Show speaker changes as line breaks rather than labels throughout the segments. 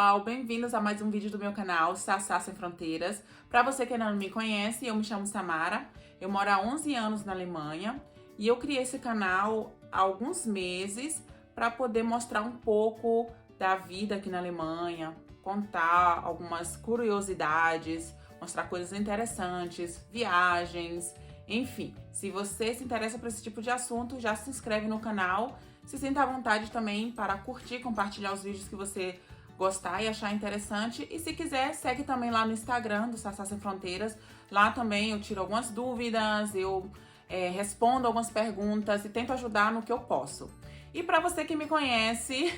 pessoal, bem-vindos a mais um vídeo do meu canal Sassá Sem Fronteiras. Para você que ainda não me conhece, eu me chamo Samara, eu moro há 11 anos na Alemanha e eu criei esse canal há alguns meses para poder mostrar um pouco da vida aqui na Alemanha, contar algumas curiosidades, mostrar coisas interessantes, viagens, enfim. Se você se interessa por esse tipo de assunto, já se inscreve no canal. Se sinta à vontade também para curtir, compartilhar os vídeos que você gostar e achar interessante. E se quiser, segue também lá no Instagram do Sassá Sem Fronteiras. Lá também eu tiro algumas dúvidas, eu respondo algumas perguntas e tento ajudar no que eu posso. E para você que me conhece,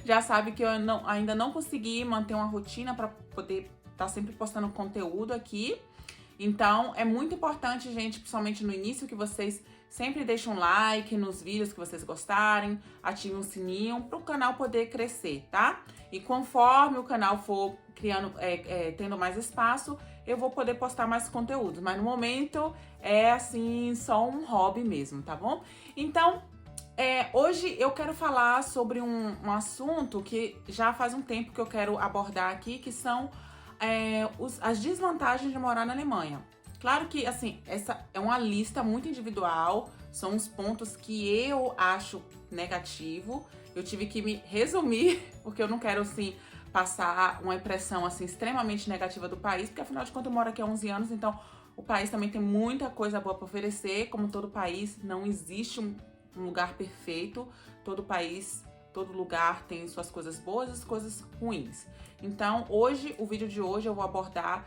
já sabe que eu ainda não consegui manter uma rotina para poder estar sempre postando conteúdo aqui. Então, é muito importante, gente, principalmente no início, que vocês sempre deixem um like nos vídeos que vocês gostarem, ativem o sininho para o canal poder crescer, tá? E conforme o canal for criando, tendo mais espaço, eu vou poder postar mais conteúdo. Mas no momento é assim, só um hobby mesmo, tá bom? Então, hoje eu quero falar sobre um assunto que já faz um tempo que eu quero abordar aqui, que são as desvantagens de morar na Alemanha. Claro que, assim, essa é uma lista muito individual, são os pontos que eu acho negativo. Eu tive que me resumir, porque eu não quero, assim, passar uma impressão, assim, extremamente negativa do país, porque, afinal de contas, eu moro aqui há 11 anos, então o país também tem muita coisa boa para oferecer. Como todo país, não existe um lugar perfeito, todo país, todo lugar tem suas coisas boas e as coisas ruins. Então, o vídeo de hoje eu vou abordar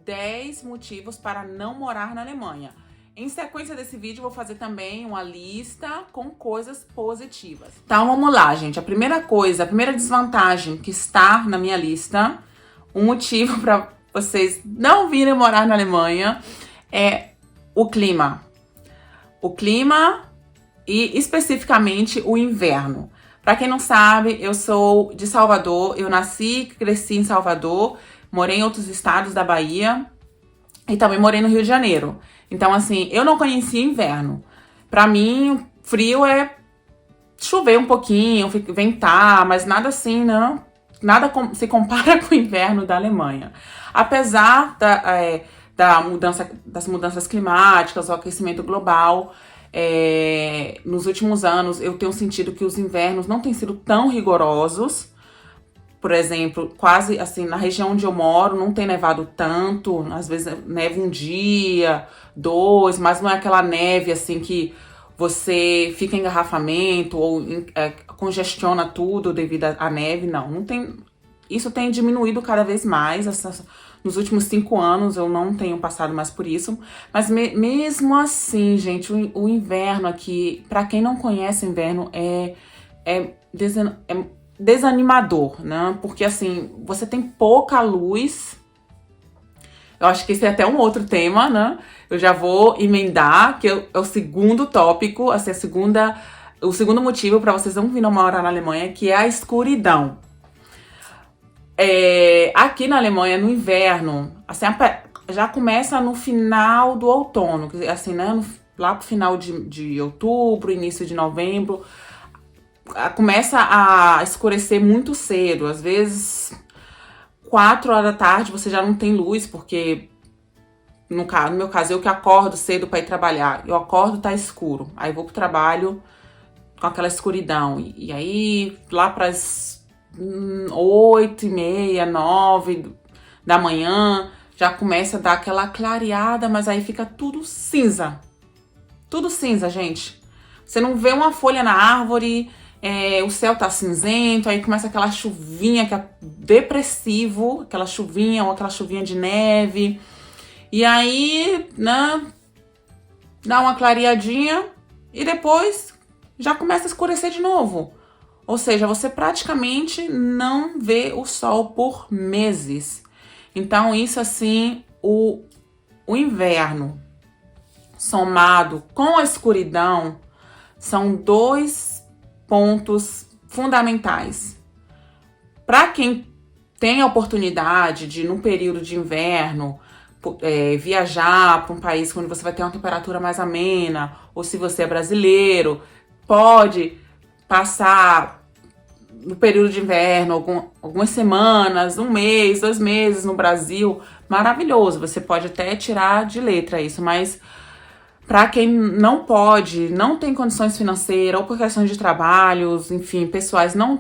10 motivos para não morar na Alemanha. Em sequência desse vídeo, eu vou fazer também uma lista com coisas positivas. Então, vamos lá, gente. A primeira desvantagem que está na minha lista, um motivo para vocês não virem morar na Alemanha é o clima. O clima e, especificamente, o inverno. Para quem não sabe, eu sou de Salvador, eu nasci e cresci em Salvador, morei em outros estados da Bahia e também morei no Rio de Janeiro. Então, assim, eu não conhecia inverno. Para mim, frio é chover um pouquinho, ventar, mas nada assim, não. Nada se compara com o inverno da Alemanha. Apesar das mudanças climáticas, o aquecimento global, nos últimos anos eu tenho sentido que os invernos não têm sido tão rigorosos. Por exemplo, quase assim, na região onde eu moro não tem nevado tanto, às vezes neva um dia, 2, mas não é aquela neve assim que você fica em engarrafamento ou congestiona tudo devido à neve. Não tem. Isso tem diminuído cada vez mais. Nos últimos 5 anos eu não tenho passado mais por isso. Mas mesmo assim, gente, o inverno aqui, pra quem não conhece o inverno, é desanimador, né? Porque assim, você tem pouca luz. Eu acho que esse é até um outro tema, né? Eu já vou emendar, que é o segundo tópico, assim, o segundo motivo para vocês não virem morar na Alemanha, que é a escuridão. Aqui na Alemanha, no inverno, assim, já começa no final do outono, assim, né? Lá pro final de outubro, início de novembro, começa a escurecer muito cedo. Às vezes, 4 horas da tarde, você já não tem luz, porque, no meu caso, eu que acordo cedo para ir trabalhar. Eu acordo, tá escuro. Aí vou pro trabalho com aquela escuridão. E aí, lá pras 8h30, 9 da manhã, já começa a dar aquela clareada, mas aí fica tudo cinza. Tudo cinza, gente. Você não vê uma folha na árvore, o céu tá cinzento, aí começa aquela chuvinha que é depressivo, aquela chuvinha ou aquela chuvinha de neve. E aí, né, dá uma clareadinha e depois já começa a escurecer de novo. Ou seja, você praticamente não vê o sol por meses. Então, isso assim, o inverno somado com a escuridão são 2 pontos fundamentais. Para quem tem a oportunidade de, no período de inverno, viajar para um país onde você vai ter uma temperatura mais amena, ou se você é brasileiro, pode passar no período de inverno, algumas semanas, um mês, 2 meses no Brasil, maravilhoso. Você pode até tirar de letra isso, mas para quem não pode, não tem condições financeiras, ou por questões de trabalhos, enfim, pessoais, não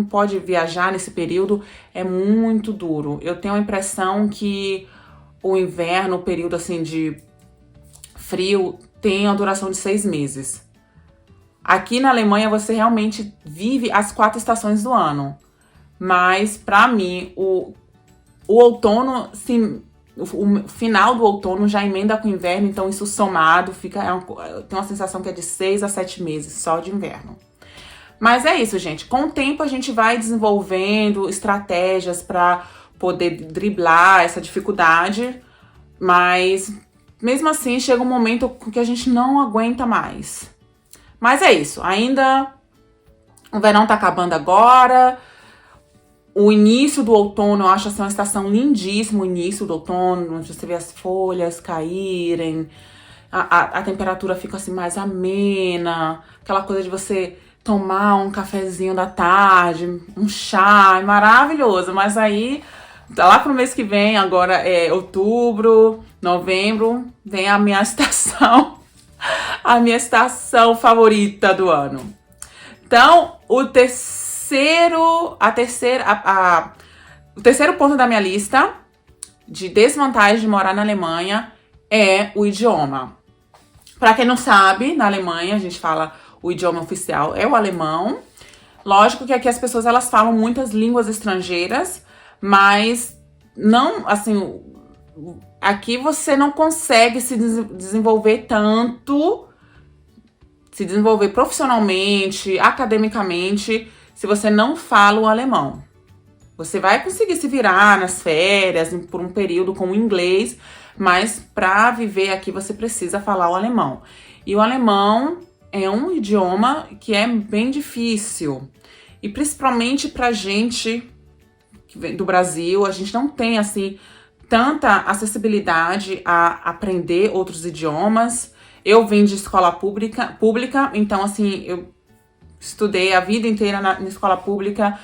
pode viajar nesse período, é muito duro. Eu tenho a impressão que o inverno, o período assim de frio, tem a duração de 6 meses. Aqui na Alemanha você realmente vive as 4 estações do ano. Mas para mim, o outono, o final do outono já emenda com o inverno, então isso somado tem uma sensação que é de 6 a 7 meses só de inverno. Mas é isso, gente. Com o tempo a gente vai desenvolvendo estratégias para poder driblar essa dificuldade, mas mesmo assim chega um momento que a gente não aguenta mais. Mas é isso. Ainda o verão tá acabando agora. O início do outono, eu acho assim, uma estação lindíssima, o início do outono, onde você vê as folhas caírem, a temperatura fica assim mais amena, aquela coisa de você tomar um cafezinho da tarde, um chá, é maravilhoso. Mas aí, lá pro mês que vem, agora é outubro, novembro, vem a minha estação, a minha estação favorita do ano. Então, o terceiro ponto da minha lista de desvantagem de morar na Alemanha é o idioma. Para quem não sabe, na Alemanha a gente fala o idioma oficial é o alemão. Lógico que aqui as pessoas elas falam muitas línguas estrangeiras, mas não, assim, aqui você não consegue se desenvolver tanto, se desenvolver profissionalmente, academicamente, se você não fala o alemão. Você vai conseguir se virar nas férias, por um período com o inglês, mas para viver aqui você precisa falar o alemão. E o alemão é um idioma que é bem difícil. E principalmente pra gente que vem do Brasil, a gente não tem, assim, tanta acessibilidade a aprender outros idiomas. Eu vim de escola pública, então, assim, eu estudei a vida inteira na escola pública.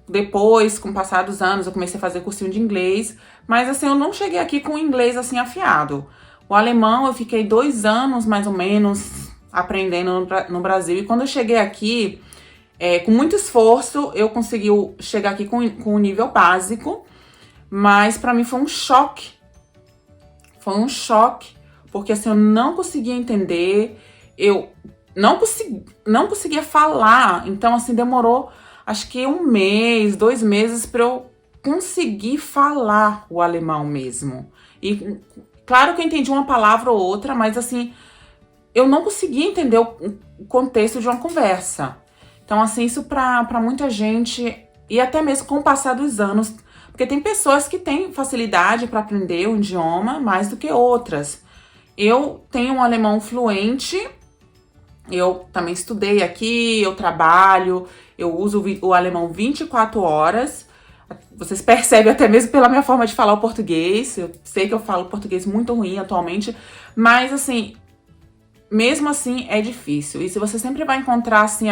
Depois, com o passar dos anos, eu comecei a fazer cursinho de inglês. Mas, assim, eu não cheguei aqui com o inglês, assim, afiado. O alemão, eu fiquei 2 anos, mais ou menos, aprendendo no Brasil. E quando eu cheguei aqui, com muito esforço, eu consegui chegar aqui com o nível básico. Mas, pra mim, foi um choque. Foi um choque. Porque, assim, eu não conseguia entender. Eu não conseguia falar. Então, assim, demorou, acho que 1 mês, 2 meses pra eu conseguir falar o alemão mesmo. E, claro que eu entendi uma palavra ou outra, mas, assim, eu não conseguia entender o contexto de uma conversa. Então, assim, isso pra muita gente, e até mesmo com o passar dos anos, porque tem pessoas que têm facilidade para aprender o idioma mais do que outras. Eu tenho um alemão fluente, eu também estudei aqui, eu trabalho, eu uso o alemão 24 horas. Vocês percebem até mesmo pela minha forma de falar o português. Eu sei que eu falo português muito ruim atualmente, mas, assim, mesmo assim é difícil. E se você sempre vai encontrar, assim,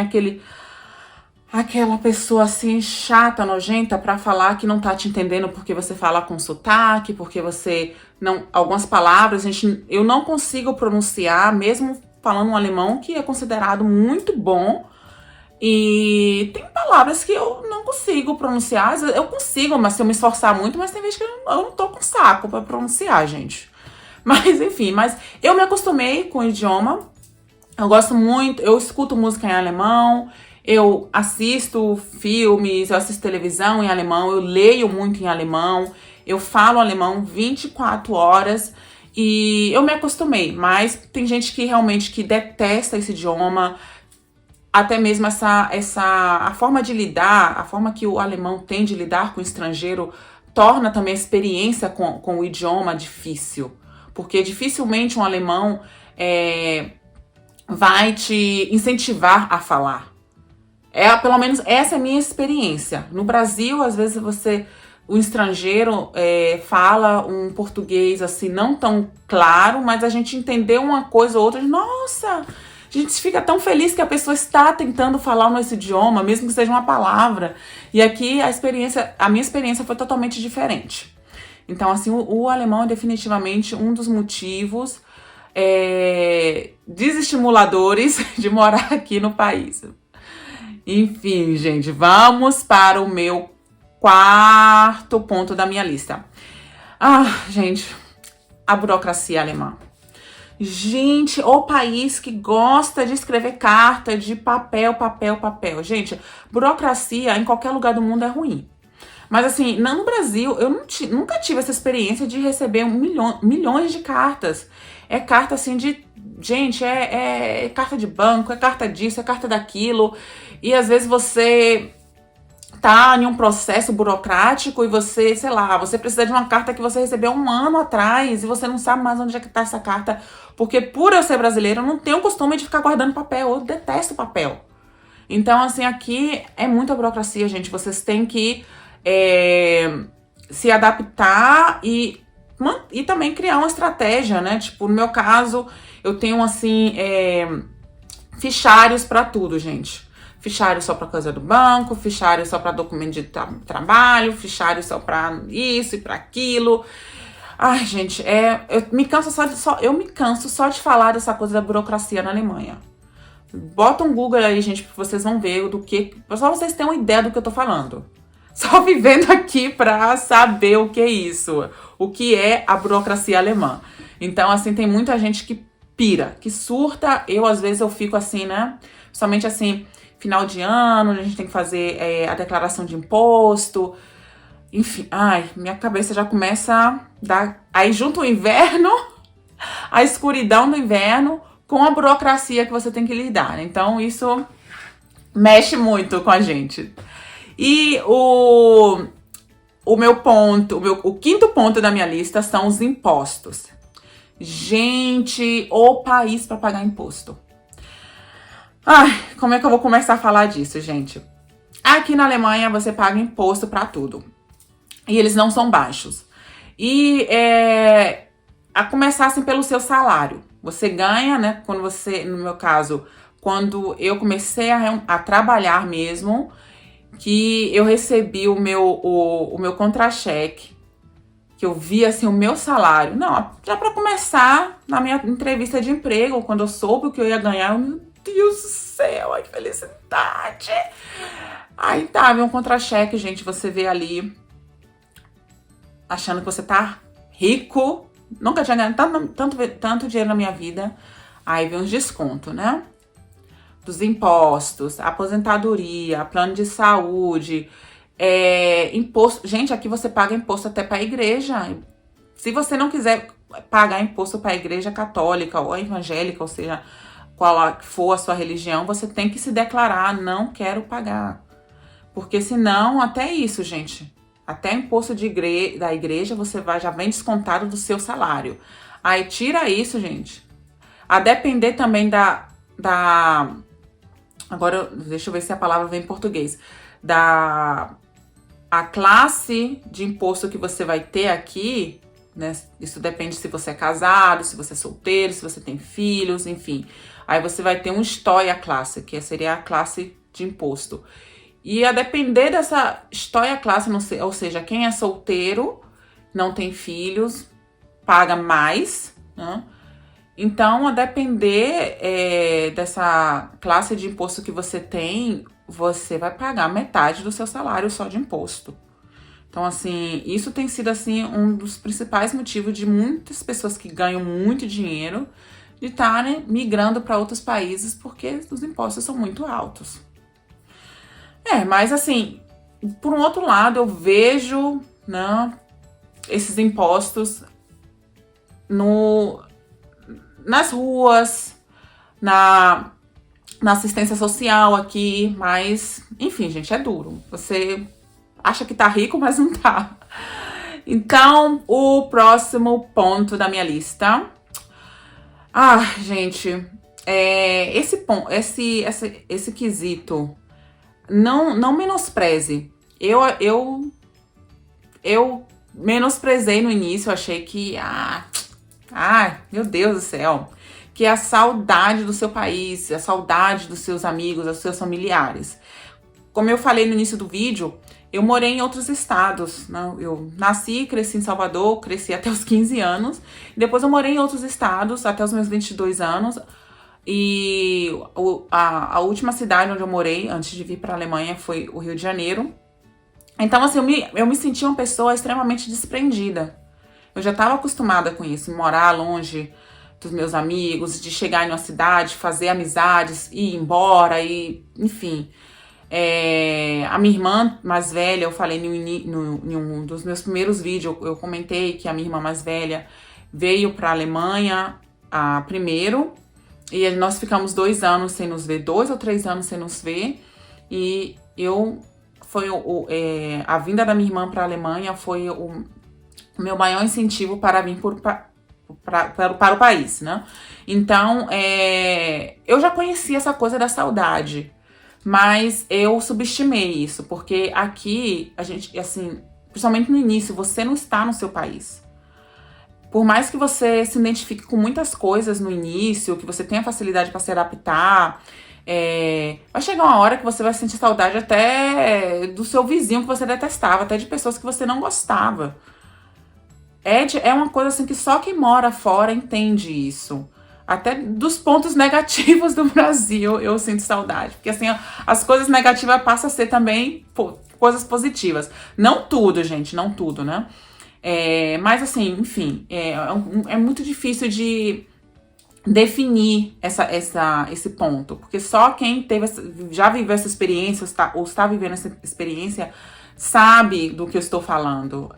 aquela pessoa, assim, chata, nojenta pra falar que não tá te entendendo porque você fala com sotaque, porque você não... Algumas palavras, eu não consigo pronunciar, mesmo falando um alemão que é considerado muito bom. E tem palavras que eu não consigo pronunciar. Eu consigo, mas se eu me esforçar muito, mas tem vezes que eu não tô com saco pra pronunciar, gente. Mas, enfim, eu me acostumei com o idioma. Eu gosto muito, eu escuto música em alemão, eu assisto filmes, eu assisto televisão em alemão, eu leio muito em alemão, eu falo alemão 24 horas e eu me acostumei. Mas tem gente que realmente que detesta esse idioma, até mesmo a forma de lidar, a forma que o alemão tem de lidar com o estrangeiro, torna também a experiência com o idioma difícil. Porque dificilmente um alemão vai te incentivar a falar. Pelo menos essa é a minha experiência. No Brasil, às vezes o estrangeiro fala um português assim não tão claro, mas a gente entendeu uma coisa ou outra. Nossa, A gente fica tão feliz que a pessoa está tentando falar o nosso idioma, mesmo que seja uma palavra. E aqui a minha experiência foi totalmente diferente. Então, assim, o alemão é definitivamente um dos motivos desestimuladores de morar aqui no país. Enfim, gente, vamos para o meu quarto ponto da minha lista. Gente, a burocracia alemã. Gente, o país que gosta de escrever carta de papel. Gente, burocracia em qualquer lugar do mundo é ruim. Mas assim, no Brasil, eu nunca tive essa experiência de receber milhões de cartas. É carta assim de... Gente, é carta de banco, é carta disso, é carta daquilo. E às vezes você tá em um processo burocrático e você, sei lá, você precisa de uma carta que você recebeu 1 ano atrás e você não sabe mais onde é que tá essa carta. Porque por eu ser brasileira, eu não tenho o costume de ficar guardando papel. Eu detesto papel. Então, assim, aqui é muita burocracia, gente. Vocês têm que se adaptar e também criar uma estratégia, né? Tipo, no meu caso, eu tenho, assim, fichários pra tudo, gente. Fichário só pra coisa do banco, fichário só pra documento de trabalho, fichário só pra isso e pra aquilo. Ai, gente, eu me canso só de falar dessa coisa da burocracia na Alemanha. Bota um Google aí, gente, que vocês vão ver só vocês terem uma ideia do que eu tô falando. Só vivendo aqui pra saber o que é isso. O que é a burocracia alemã. Então, assim, tem muita gente que pira, que surta. Às vezes, eu fico assim, né? Somente assim, final de ano, a gente tem que fazer a declaração de imposto. Enfim, minha cabeça já começa a dar... Aí junto o inverno, a escuridão do inverno, com a burocracia que você tem que lidar. Então, isso mexe muito com a gente. E o quinto ponto da minha lista são os impostos. Gente, o país para pagar imposto. Como é que eu vou começar a falar disso, gente? Aqui na Alemanha você paga imposto para tudo. E eles não são baixos. E a começar assim pelo seu salário. Você ganha, né? No meu caso, quando eu comecei a trabalhar mesmo, que eu recebi o meu contra-cheque, que eu vi assim o meu salário. Não, já para começar, na minha entrevista de emprego, quando eu soube o que eu ia ganhar, meu Deus do céu, que felicidade! Aí tá, vem um contra-cheque, gente, você vê ali, achando que você tá rico. Nunca tinha ganhado tanto dinheiro na minha vida. Aí vem uns descontos, né? Dos impostos, aposentadoria, plano de saúde, imposto. Gente, aqui você paga imposto até para a igreja. Se você não quiser pagar imposto para a igreja católica ou evangélica, ou seja, qual for a sua religião, você tem que se declarar, não quero pagar. Porque senão, até isso, gente, até imposto da igreja você já vem descontado do seu salário. Aí tira isso, gente. A depender também agora, deixa eu ver se a palavra vem em português. A classe de imposto que você vai ter aqui, né? Isso depende se você é casado, se você é solteiro, se você tem filhos, enfim. Aí você vai ter um Steuerklasse, que seria a classe de imposto. E a depender dessa Steuerklasse, ou seja, quem é solteiro, não tem filhos, paga mais, né? Então, a depender dessa classe de imposto que você tem, você vai pagar metade do seu salário só de imposto. Então, assim, isso tem sido, assim, um dos principais motivos de muitas pessoas que ganham muito dinheiro de estarem migrando para outros países porque os impostos são muito altos. Mas, assim, por um outro lado, eu vejo, né, esses impostos nas ruas, na assistência social aqui, mas, enfim, gente, é duro. Você acha que tá rico, mas não tá. Então, o próximo ponto da minha lista. Gente, esse quesito, não menospreze. Eu menosprezei no início, achei que, meu Deus do céu, que é a saudade do seu país, a saudade dos seus amigos, dos seus familiares. Como eu falei no início do vídeo, eu morei em outros estados, né? Eu nasci e cresci em Salvador, cresci até os 15 anos. Depois eu morei em outros estados até os meus 22 anos. E a última cidade onde eu morei, antes de vir para a Alemanha, foi o Rio de Janeiro. Então, assim, eu me senti uma pessoa extremamente desprendida. Eu já estava acostumada com isso, morar longe dos meus amigos, de chegar em uma cidade, fazer amizades, ir embora, e enfim. A minha irmã mais velha, eu falei em um dos meus primeiros vídeos, eu comentei que a minha irmã mais velha veio para a Alemanha primeiro, e nós ficamos 2 anos sem nos ver, 2 ou 3 anos sem nos ver, e a vinda da minha irmã para a Alemanha foi o meu maior incentivo para vir para o país, né? Então, eu já conhecia essa coisa da saudade, mas eu subestimei isso, porque aqui, a gente, assim, principalmente no início, você não está no seu país. Por mais que você se identifique com muitas coisas no início, que você tenha facilidade para se adaptar, vai chegar uma hora que você vai sentir saudade até do seu vizinho que você detestava, até de pessoas que você não gostava. É uma coisa assim que só quem mora fora entende isso. Até dos pontos negativos do Brasil eu sinto saudade. Porque assim, as coisas negativas passam a ser também coisas positivas. Não tudo, gente, não tudo, né? Mas assim, enfim, é muito difícil de definir esse ponto. Porque só quem já viveu essa experiência ou está vivendo essa experiência sabe do que eu estou falando.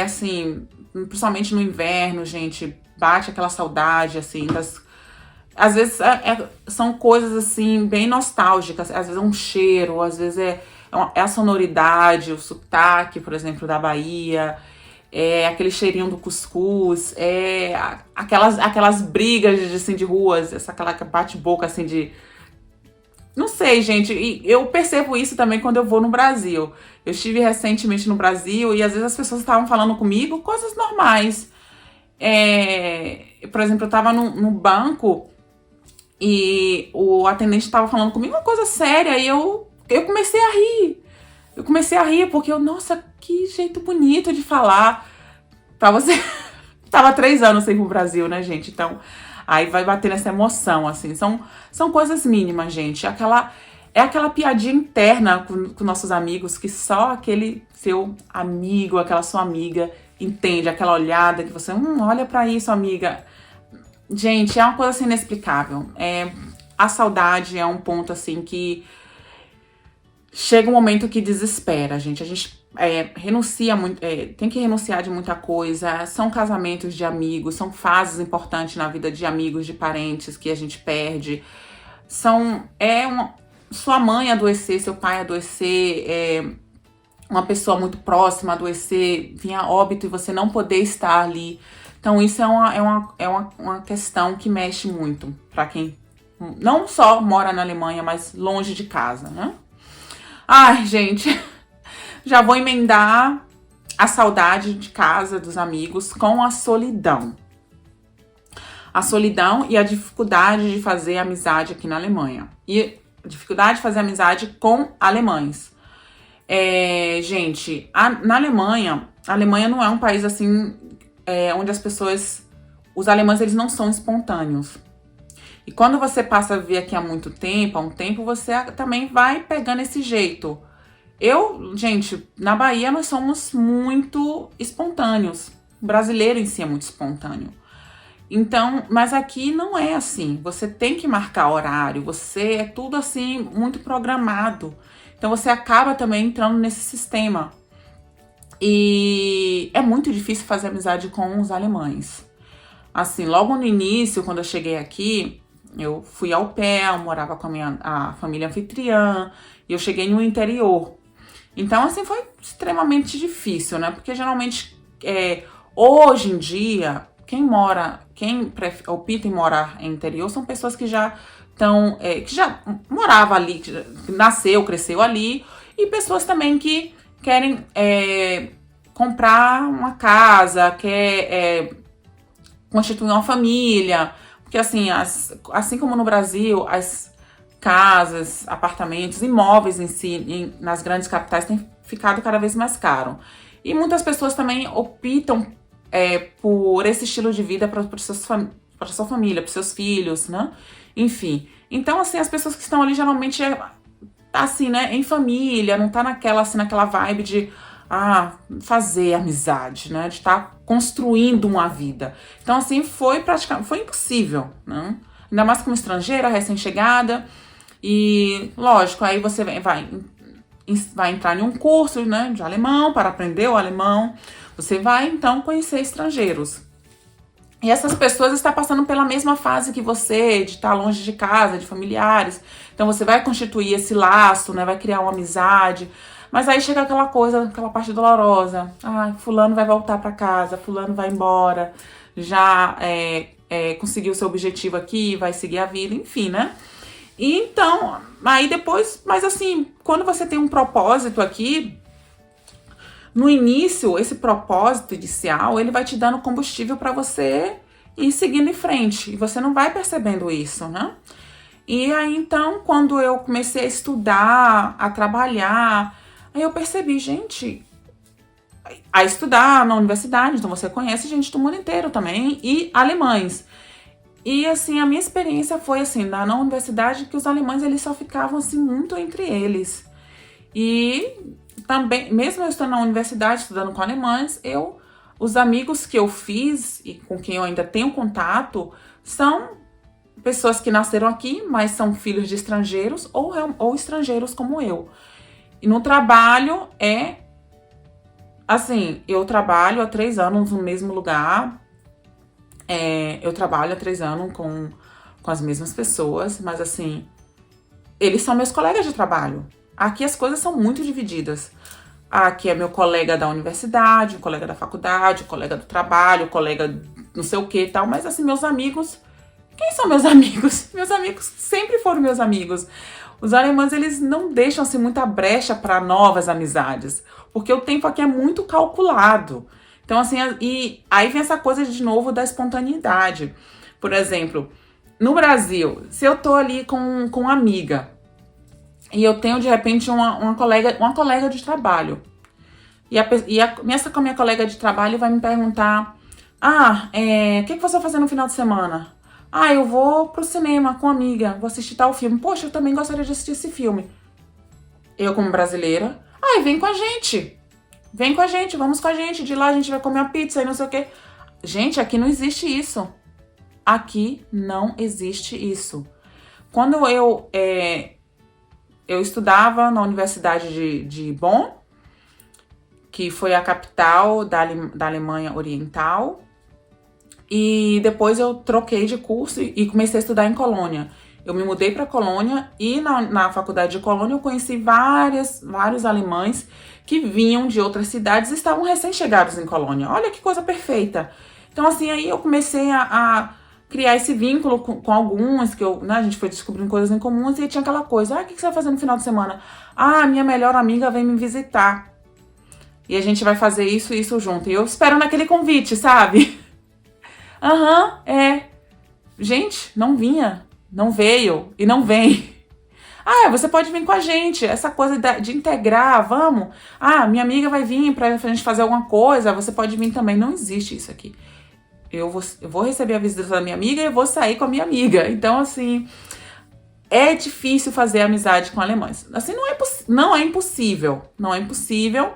Assim, principalmente no inverno, gente, bate aquela saudade, assim, às vezes são coisas, assim, bem nostálgicas. Às vezes é um cheiro, às vezes é a sonoridade, o sotaque, por exemplo, da Bahia, aquele cheirinho do cuscuz, aquelas brigas assim, de ruas, aquela bate-boca, assim, de... Não sei, gente, e eu percebo isso também quando eu vou no Brasil. Eu estive recentemente no Brasil e às vezes as pessoas estavam falando comigo coisas normais. Por exemplo, eu tava no banco e o atendente estava falando comigo uma coisa séria e eu comecei a rir. Eu comecei a rir porque nossa, que jeito bonito de falar. Pra você... Tava 3 anos sem ir pro Brasil, né, gente? Então... Aí vai bater nessa emoção, assim. São coisas mínimas, gente. Aquela piadinha interna com nossos amigos que só aquele seu amigo, aquela sua amiga entende. Aquela olhada que você, olha pra isso, amiga. Gente, é uma coisa assim inexplicável. A saudade é um ponto, assim, que chega um momento que desespera, gente. A gente renuncia muito, tem que renunciar de muita coisa. São casamentos de amigos, são fases importantes na vida de amigos, de parentes que a gente perde. Sua mãe adoecer, seu pai adoecer, uma pessoa muito próxima adoecer, vir a óbito e você não poder estar ali. Então isso é uma questão que mexe muito para quem não só mora na Alemanha, mas longe de casa, né? Ai, gente, já vou emendar a saudade de casa, dos amigos, com a solidão. A solidão e a dificuldade de fazer amizade aqui na Alemanha. E a dificuldade de fazer amizade com alemães. Gente, na Alemanha, a Alemanha não é um país assim, onde os alemães, eles não são espontâneos. E quando você passa a vir aqui há um tempo, você também vai pegando esse jeito. Gente, na Bahia nós somos muito espontâneos. O brasileiro em si é muito espontâneo. Então, mas aqui não é assim. Você tem que marcar horário, é tudo assim, muito programado. Então você acaba também entrando nesse sistema. E é muito difícil fazer amizade com os alemães. Assim, logo no início, quando eu cheguei aqui, eu fui au pair, eu morava com a família anfitriã, e eu cheguei no interior. Então, assim, foi extremamente difícil, né? Porque geralmente, hoje em dia, quem opta em morar em interior são pessoas que já moravam ali, que nasceu, cresceu ali, e pessoas também que querem comprar uma casa, quer constituir uma família, Porque assim, assim como no Brasil, as casas, apartamentos, imóveis em si, nas grandes capitais, têm ficado cada vez mais caro. E muitas pessoas também optam por esse estilo de vida para sua família, para seus filhos, né? Enfim. Então, assim, as pessoas que estão ali geralmente assim, né, em família, não tá naquela vibe de fazer amizade, né, de estar construindo uma vida. Então, assim, foi impossível, né? Ainda mais como estrangeira, recém-chegada. E, lógico, aí você vai entrar em um curso, né, de alemão, para aprender o alemão. Você vai, então, conhecer estrangeiros. E essas pessoas estão passando pela mesma fase que você, de estar longe de casa, de familiares. Então você vai constituir esse laço, né? Vai criar uma amizade. Mas aí chega aquela coisa, aquela parte dolorosa. Fulano vai voltar para casa, fulano vai embora, já conseguiu seu objetivo aqui, vai seguir a vida, enfim, né? E então, aí depois, mas assim, quando você tem um propósito aqui, no início, esse propósito inicial, ele vai te dando combustível para você ir seguindo em frente. E você não vai percebendo isso, né? E aí, então, quando eu comecei a estudar, a trabalhar, aí eu percebi, gente, a estudar na universidade, então você conhece gente do mundo inteiro também, e alemães. E, assim, a minha experiência foi, assim, na universidade, que os alemães, eles só ficavam, assim, muito entre eles. E também, mesmo eu estando na universidade, estudando com alemães, os amigos que eu fiz e com quem eu ainda tenho contato são pessoas que nasceram aqui, mas são filhos de estrangeiros ou estrangeiros como eu. E no trabalho assim, eu trabalho há 3 anos no mesmo lugar, eu trabalho há 3 anos com as mesmas pessoas, mas assim, eles são meus colegas de trabalho. Aqui as coisas são muito divididas. Aqui é meu colega da universidade, o colega da faculdade, o colega do trabalho, o colega não sei o que e tal. Mas assim, meus amigos... Quem são meus amigos? Meus amigos sempre foram meus amigos. Os alemães, eles não deixam assim muita brecha para novas amizades. Porque o tempo aqui é muito calculado. Então assim, e aí vem essa coisa de novo da espontaneidade. Por exemplo, no Brasil, se eu tô ali com uma amiga... E eu tenho, de repente, uma colega de trabalho. E a minha colega de trabalho vai me perguntar: o que você vai fazer no final de semana? Eu vou pro cinema com uma amiga, vou assistir tal filme. Poxa, eu também gostaria de assistir esse filme. Eu, como brasileira, vem com a gente. Vem com a gente, vamos com a gente. De lá a gente vai comer uma pizza e não sei o quê. Gente, aqui não existe isso. Aqui não existe isso. Quando eu estudava na Universidade de Bonn, que foi a capital da Alemanha Oriental, e depois eu troquei de curso e comecei a estudar em Colônia. Eu me mudei para Colônia e na faculdade de Colônia eu conheci vários alemães que vinham de outras cidades e estavam recém-chegados em Colônia. Olha que coisa perfeita! Então assim, aí eu comecei a criar esse vínculo com alguns, que a gente foi descobrindo coisas em comuns, e tinha aquela coisa, o que você vai fazer no final de semana? Minha melhor amiga vem me visitar. E a gente vai fazer isso e isso junto. E eu esperando aquele convite, sabe? Gente, não vinha, não veio e não vem. Você pode vir com a gente, essa coisa de integrar, vamos. Minha amiga vai vir pra gente fazer alguma coisa, você pode vir também. Não existe isso aqui. Eu vou receber a visita da minha amiga e eu vou sair com a minha amiga. Então, assim, é difícil fazer amizade com alemães. Assim, não é impossível. Não é impossível.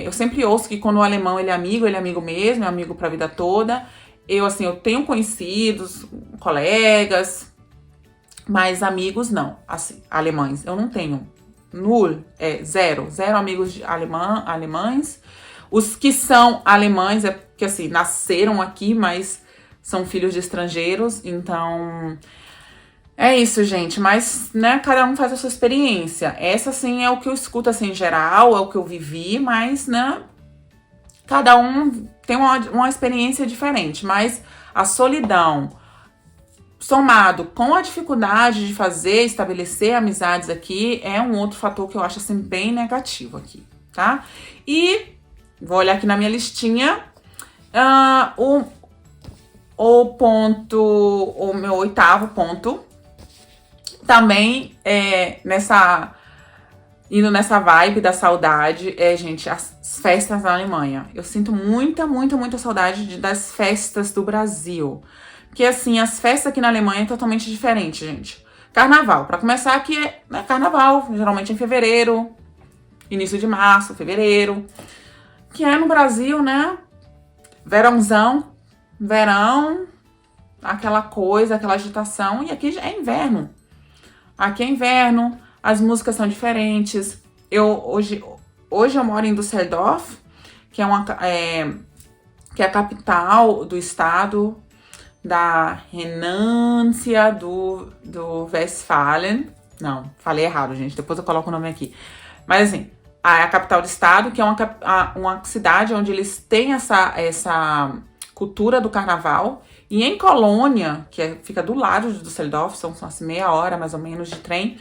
Eu sempre ouço que quando o alemão ele é amigo mesmo, é amigo pra vida toda. Eu tenho conhecidos, colegas, mas amigos não. Assim, alemães, eu não tenho. Zero amigos alemães. Os que são alemães é porque, assim, nasceram aqui, mas são filhos de estrangeiros. Então, é isso, gente. Mas, né, cada um faz a sua experiência. Essa, assim, é o que eu escuto, assim, em geral, é o que eu vivi. Mas, né, cada um tem uma experiência diferente. Mas a solidão, somado com a dificuldade de estabelecer amizades aqui, é um outro fator que eu acho, assim, bem negativo aqui, tá? E... vou olhar aqui na minha listinha. O meu oitavo ponto, também indo nessa vibe da saudade, gente, as festas na Alemanha. Eu sinto muita, muita, muita saudade das festas do Brasil. Porque, assim, as festas aqui na Alemanha é totalmente diferente, gente. Carnaval, pra começar aqui carnaval, geralmente em fevereiro, início de março, fevereiro. Que no Brasil, né, verãozão, verão, aquela coisa, aquela agitação. E aqui é inverno. Aqui é inverno, as músicas são diferentes. Hoje eu moro em Düsseldorf, que é a capital do estado da Renância do Westfalen. Não, falei errado, gente. Depois eu coloco o nome aqui. Mas assim, a capital do estado, que é uma cidade onde eles têm essa cultura do carnaval. E em Colônia, que fica do lado de Düsseldorf, são assim, meia hora mais ou menos de trem,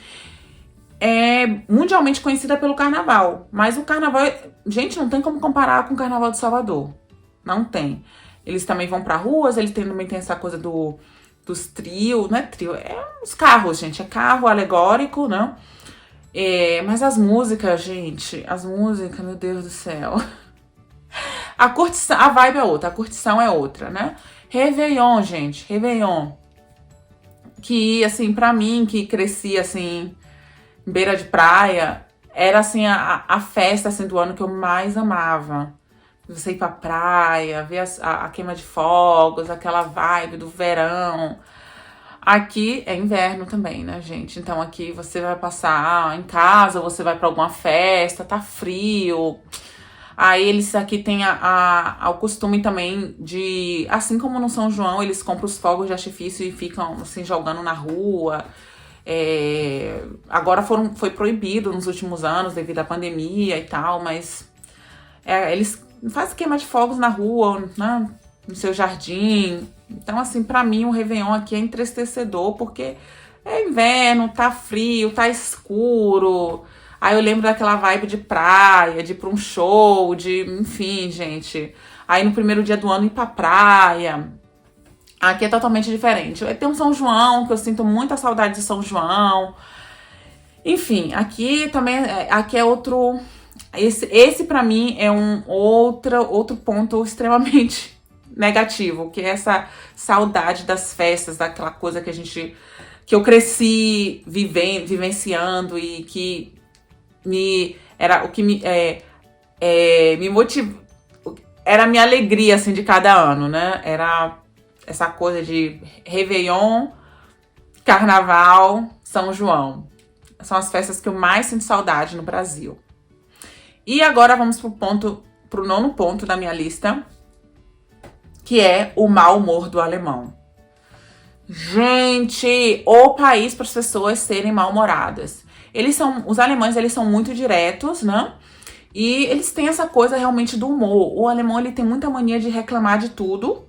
é mundialmente conhecida pelo carnaval. Mas o carnaval, gente, não tem como comparar com o carnaval de Salvador. Não tem. Eles também vão pra ruas, eles também tem essa coisa dos trios, não é trio, é os carros, gente. É carro alegórico, né? Mas as músicas, gente, meu Deus do céu. A vibe é outra, a curtição é outra, né? Réveillon, gente, Réveillon. Que, assim, pra mim, que cresci, assim, em beira de praia, era, assim, a festa, assim, do ano que eu mais amava. Você ir pra praia, ver a queima de fogos, aquela vibe do verão. Aqui é inverno também, né, gente? Então aqui você vai passar em casa, você vai pra alguma festa, tá frio. Aí eles aqui têm o costume também de, assim como no São João, eles compram os fogos de artifício e ficam assim jogando na rua. Agora foi proibido nos últimos anos devido à pandemia e tal, mas eles fazem queima de fogos na rua, né, no seu jardim. Então, assim, pra mim o Réveillon aqui é entristecedor, porque é inverno, tá frio, tá escuro. Aí eu lembro daquela vibe de praia, de ir pra um show, enfim, gente. Aí no primeiro dia do ano ir pra praia. Aqui é totalmente diferente. Tem um São João, que eu sinto muita saudade de São João. Enfim, aqui também, aqui é outro... Esse pra mim é outro ponto extremamente negativo, que é essa saudade das festas, daquela coisa que eu cresci vivenciando e que me motivou, era a minha alegria assim de cada ano, né? Era essa coisa de Réveillon, Carnaval, São João. São as festas que eu mais sinto saudade no Brasil. E agora vamos pro nono ponto da minha lista, que é o mau humor do alemão. Gente, o país para as pessoas serem mal-humoradas. Os alemães, eles são muito diretos, né? E eles têm essa coisa realmente do humor. O alemão, ele tem muita mania de reclamar de tudo.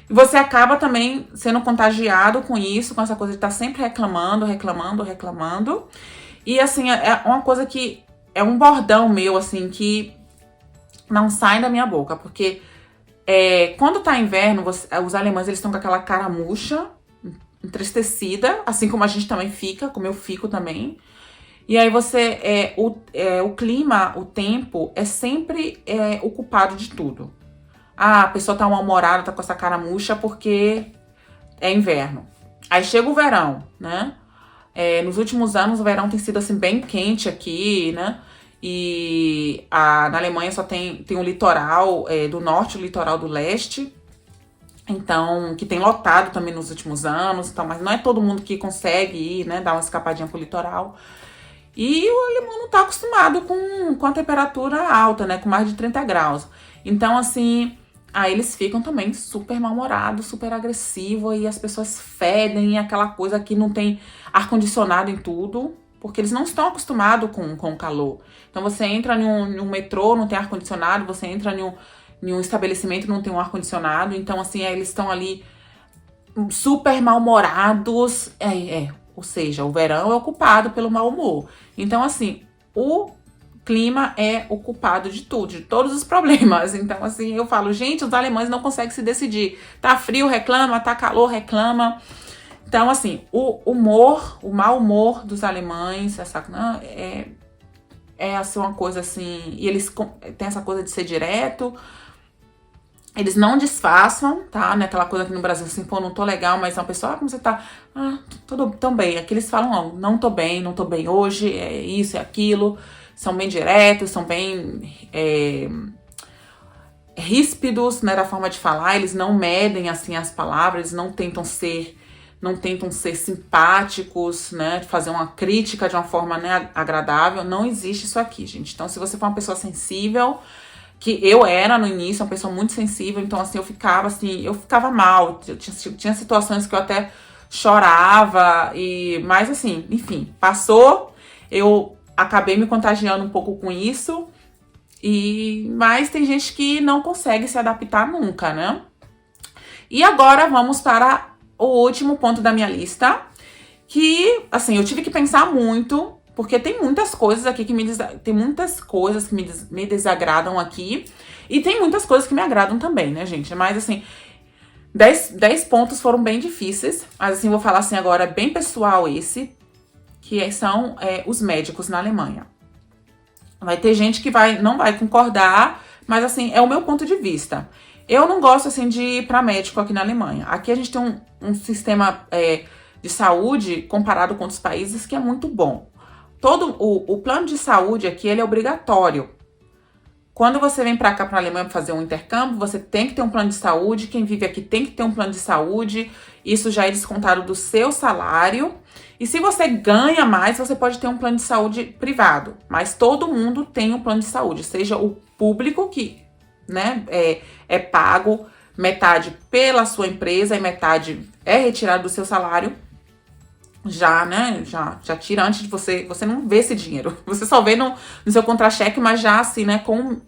E você acaba também sendo contagiado com isso, com essa coisa de estar sempre reclamando. E, assim, é uma coisa que é um bordão meu, assim, que não sai da minha boca. Porque quando tá inverno, os alemães, eles estão com aquela cara murcha, entristecida, assim como a gente também fica, como eu fico também. E aí o clima, o tempo, é sempre o culpado de tudo. A pessoa tá mal-humorada, tá com essa cara murcha porque é inverno. Aí chega o verão, né? Nos últimos anos o verão tem sido assim bem quente aqui, né? E na Alemanha só tem o litoral do norte e o litoral do leste. Então, que tem lotado também nos últimos anos, então, mas não é todo mundo que consegue ir, né? Dar uma escapadinha pro litoral. E o alemão não tá acostumado com a temperatura alta, né? Com mais de 30 graus. Então, assim, aí eles ficam também super mal-humorados, super agressivos, e as pessoas fedem, aquela coisa que não tem ar-condicionado em tudo, porque eles não estão acostumados com o calor. Então, você entra em um metrô, não tem ar-condicionado, você entra em um estabelecimento, não tem um ar-condicionado. Então, assim, eles estão ali super mal-humorados. Ou seja, o verão é ocupado pelo mau humor. Então, assim, o clima é o culpado de tudo, de todos os problemas. Então, assim, eu falo, gente, os alemães não conseguem se decidir. Tá frio, reclama, tá calor, reclama. Então, assim, o mau humor dos alemães, é assim, uma coisa assim, e eles têm essa coisa de ser direto, eles não disfarçam, tá? Não é aquela coisa que no Brasil, assim, pô, não tô legal, mas uma pessoa, como você tá? Tudo tão bem. Aqui eles falam, não tô bem hoje, é isso, é aquilo. São bem diretos, são bem ríspidos, né, da forma de falar, eles não medem, assim, as palavras, eles não tentam ser simpáticos, né, fazer uma crítica de uma forma, né, agradável. Não existe isso aqui, gente. Então, se você for uma pessoa sensível, que eu era no início, uma pessoa muito sensível, então, assim, eu ficava mal. Tinha situações que eu até chorava, mas, assim, enfim, passou, eu acabei me contagiando um pouco com isso, mas tem gente que não consegue se adaptar nunca, né? E agora vamos para o último ponto da minha lista, que, assim, eu tive que pensar muito, porque tem muitas coisas aqui que me desagradam aqui, e tem muitas coisas que me agradam também, né, gente? Mas, assim, 10 pontos foram bem difíceis, mas, assim, vou falar, assim, agora bem pessoal esse, que são os médicos na Alemanha. Vai ter gente que não vai concordar, mas, assim, é o meu ponto de vista. Eu não gosto, assim, de ir para médico aqui na Alemanha. Aqui a gente tem um sistema de saúde, comparado com outros países, que é muito bom. O plano de saúde aqui, ele é obrigatório. Quando você vem para cá, para a Alemanha, fazer um intercâmbio, você tem que ter um plano de saúde. Quem vive aqui tem que ter um plano de saúde. Isso já é descontado do seu salário. E se você ganha mais, você pode ter um plano de saúde privado. Mas todo mundo tem um plano de saúde, seja o público, que, né, é pago metade pela sua empresa e metade é retirado do seu salário. Já, né, já tira antes de você não vê esse dinheiro. Você só vê no seu contra-cheque, mas já assim, né, como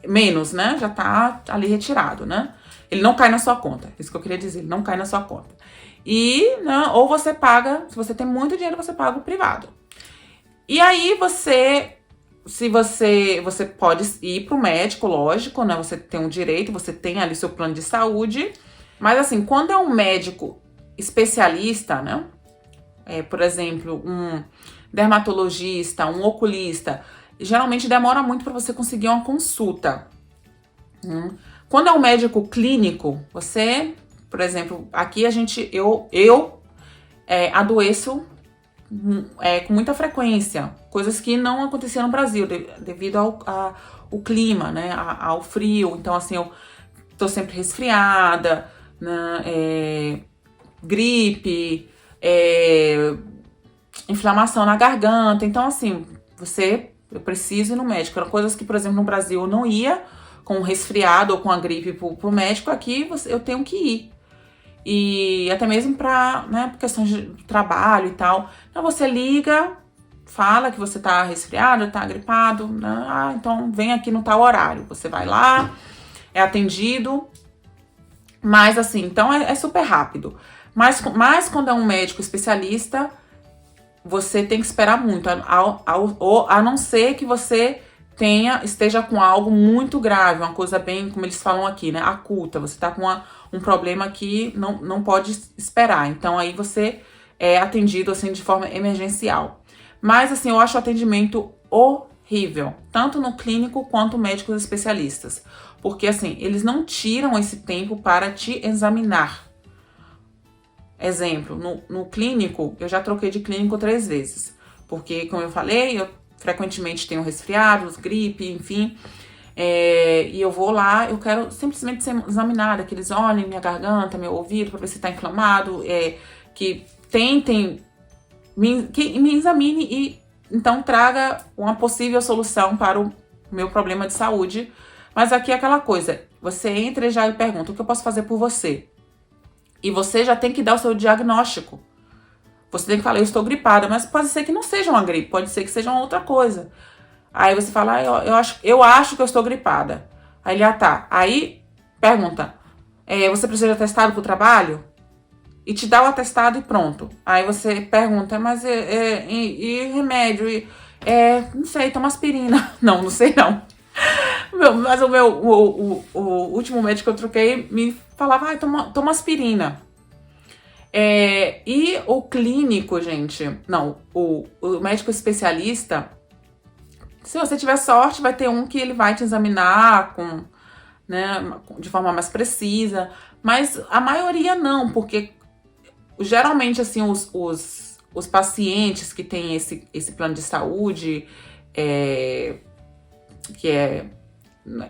menos, né, já tá ali retirado, né. Ele não cai na sua conta, isso que eu queria dizer, ele não cai na sua conta. E, né, ou você paga, se você tem muito dinheiro, você paga o privado. E aí você pode ir pro médico, lógico, né, você tem um direito, você tem ali seu plano de saúde, mas assim, quando é um médico especialista, né? Por exemplo, um dermatologista, um oculista, geralmente demora muito para você conseguir uma consulta. Quando é um médico clínico, você, por exemplo, aqui eu adoeço com muita frequência, coisas que não aconteciam no Brasil devido ao clima, né? Ao frio. Então, assim, eu tô sempre resfriada, né? Gripe, inflamação na garganta. Então, assim, eu preciso ir no médico. Eram coisas que, por exemplo, no Brasil eu não ia com um resfriado ou com a gripe pro médico. Aqui eu tenho que ir. E até mesmo por questões de trabalho e tal. Então, você liga, fala que você tá resfriado, tá gripado, né? Então vem aqui no tal horário. Você vai lá, é atendido. Mas, assim, então é super rápido. Mas quando é um médico especialista, você tem que esperar muito, a não ser que você esteja com algo muito grave, uma coisa bem, como eles falam aqui, né, acuta. Você tá com um problema que não pode esperar. Então, aí você é atendido, assim, de forma emergencial. Mas, assim, eu acho o atendimento horrível, tanto no clínico quanto médicos especialistas. Porque, assim, eles não tiram esse tempo para te examinar. Exemplo, no clínico, eu já troquei de clínico 3 vezes. Porque, como eu falei, eu frequentemente tenho resfriados, gripe, enfim. E eu vou lá, eu quero simplesmente ser examinada, que eles olhem minha garganta, meu ouvido, para ver se tá inflamado, que tentem, que me examine e então traga uma possível solução para o meu problema de saúde. Mas aqui é aquela coisa, você entra e já pergunta, o que eu posso fazer por você? E você já tem que dar o seu diagnóstico. Você tem que falar, eu estou gripada, mas pode ser que não seja uma gripe, pode ser que seja uma outra coisa. Aí você fala, eu acho que eu estou gripada. Aí ele, tá. Aí pergunta, você precisa de atestado para o trabalho? E te dá o atestado e pronto. Aí você pergunta, mas e remédio? Não sei, toma aspirina. Não, não sei não. Mas o último médico que eu troquei me falava, toma aspirina. E o clínico, gente, não, o médico especialista, se você tiver sorte, vai ter um que ele vai te examinar né, de forma mais precisa, mas a maioria não, porque geralmente, assim, os pacientes que têm esse plano de saúde,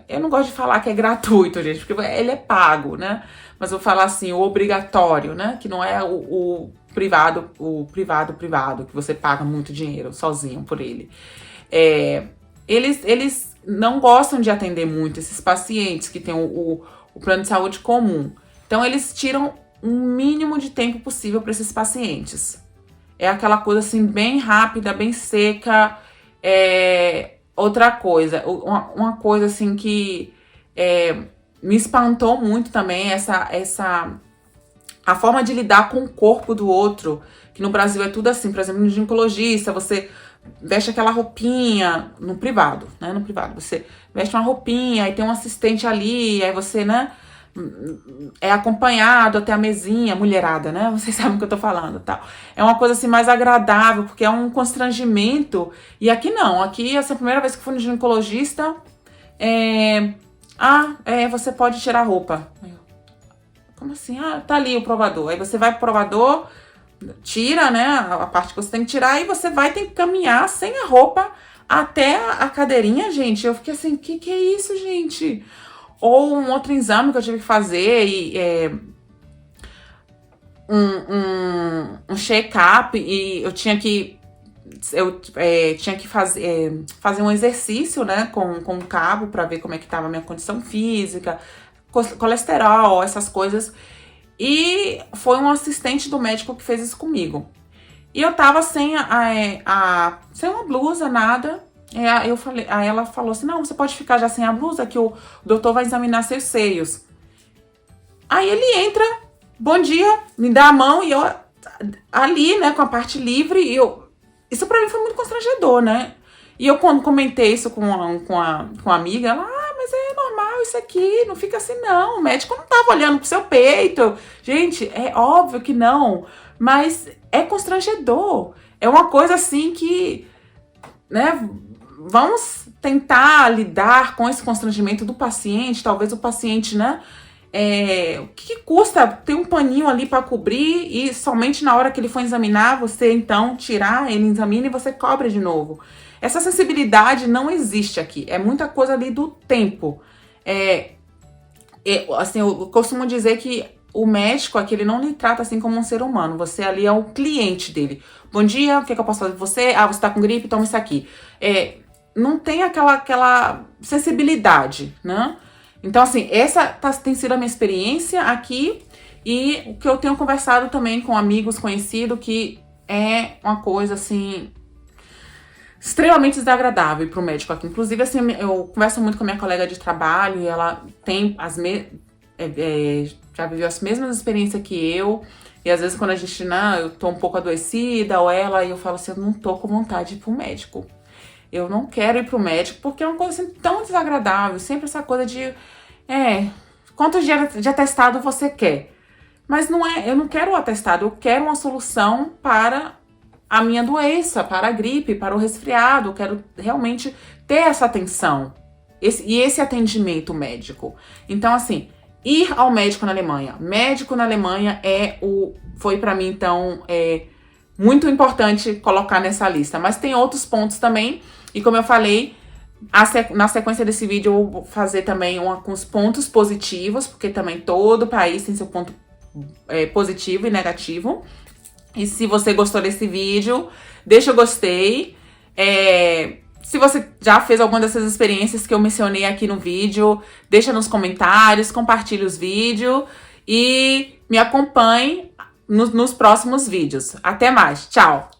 eu não gosto de falar que é gratuito, gente, porque ele é pago, né? Mas eu vou falar assim, o obrigatório, né? Que não é o privado, que você paga muito dinheiro sozinho por ele. Eles não gostam de atender muito esses pacientes que têm o plano de saúde comum. Então, eles tiram o mínimo de tempo possível para esses pacientes. É aquela coisa assim, bem rápida, bem seca. Outra coisa, uma coisa assim que me espantou muito também, a forma de lidar com o corpo do outro, que no Brasil é tudo assim. Por exemplo, no ginecologista, você veste aquela roupinha no privado, né? No privado, você veste uma roupinha, aí tem um assistente ali, aí você, né, é acompanhado até a mesinha, mulherada, né? Vocês sabem o que eu tô falando, tal. É uma coisa assim mais agradável, porque é um constrangimento. E aqui não, aqui essa é a primeira vez que fui no ginecologista, você pode tirar a roupa. Como assim? Tá ali o provador. Aí você vai pro provador, tira, né, a parte que você tem que tirar, e você vai ter que caminhar sem a roupa até a cadeirinha, gente. Eu fiquei assim, que é isso, gente? Ou um outro exame que eu tive que fazer, um check-up, e eu tinha que fazer um exercício, né, com o cabo, para ver como é que tava a minha condição física, colesterol, essas coisas. E foi um assistente do médico que fez isso comigo. E eu tava sem uma blusa, nada. Aí ela falou assim, não, você pode ficar já sem a blusa, que o doutor vai examinar seus seios. Aí ele entra, bom dia, me dá a mão, e eu ali, né, com a parte livre, isso pra mim foi muito constrangedor, né? E eu, quando comentei isso com a amiga, ela, mas é normal isso aqui, não fica assim não, o médico não tava olhando pro seu peito. Gente, é óbvio que não, mas é constrangedor. É uma coisa assim que, né, vamos tentar lidar com esse constrangimento do paciente. Talvez o paciente, né, o que custa ter um paninho ali para cobrir, e somente na hora que ele for examinar, você então tirar, ele examina e você cobre de novo. Essa sensibilidade não existe aqui. É muita coisa ali do tempo. Assim, eu costumo dizer que o médico aqui, ele não lhe trata assim como um ser humano. Você ali é o cliente dele. Bom dia, o que eu posso fazer pra você? Você tá com gripe? Toma isso aqui. Não tem aquela sensibilidade, né? Então, assim, essa tem sido a minha experiência aqui, e o que eu tenho conversado também com amigos conhecidos, que é uma coisa, assim, extremamente desagradável pro médico aqui. Inclusive, assim, eu converso muito com a minha colega de trabalho, e ela tem já viveu as mesmas experiências que eu. E às vezes quando a gente, eu tô um pouco adoecida, ou ela, e eu falo assim, eu não tô com vontade de ir pro médico. Eu não quero ir pro médico, porque é uma coisa assim tão desagradável. Sempre essa coisa de, quantos dias de atestado você quer? Mas não é, eu não quero o atestado, eu quero uma solução para a minha doença, para a gripe, para o resfriado. Eu quero realmente ter essa atenção, esse atendimento médico. Então, assim, ir ao médico na Alemanha. Médico na Alemanha foi para mim, então, muito importante colocar nessa lista. Mas tem outros pontos também, e como eu falei, na sequência desse vídeo eu vou fazer também com os pontos positivos, porque também todo país tem seu ponto positivo e negativo. E se você gostou desse vídeo, deixa o gostei. Se você já fez alguma dessas experiências que eu mencionei aqui no vídeo, deixa nos comentários, compartilha os vídeos e me acompanhe nos próximos vídeos. Até mais, tchau!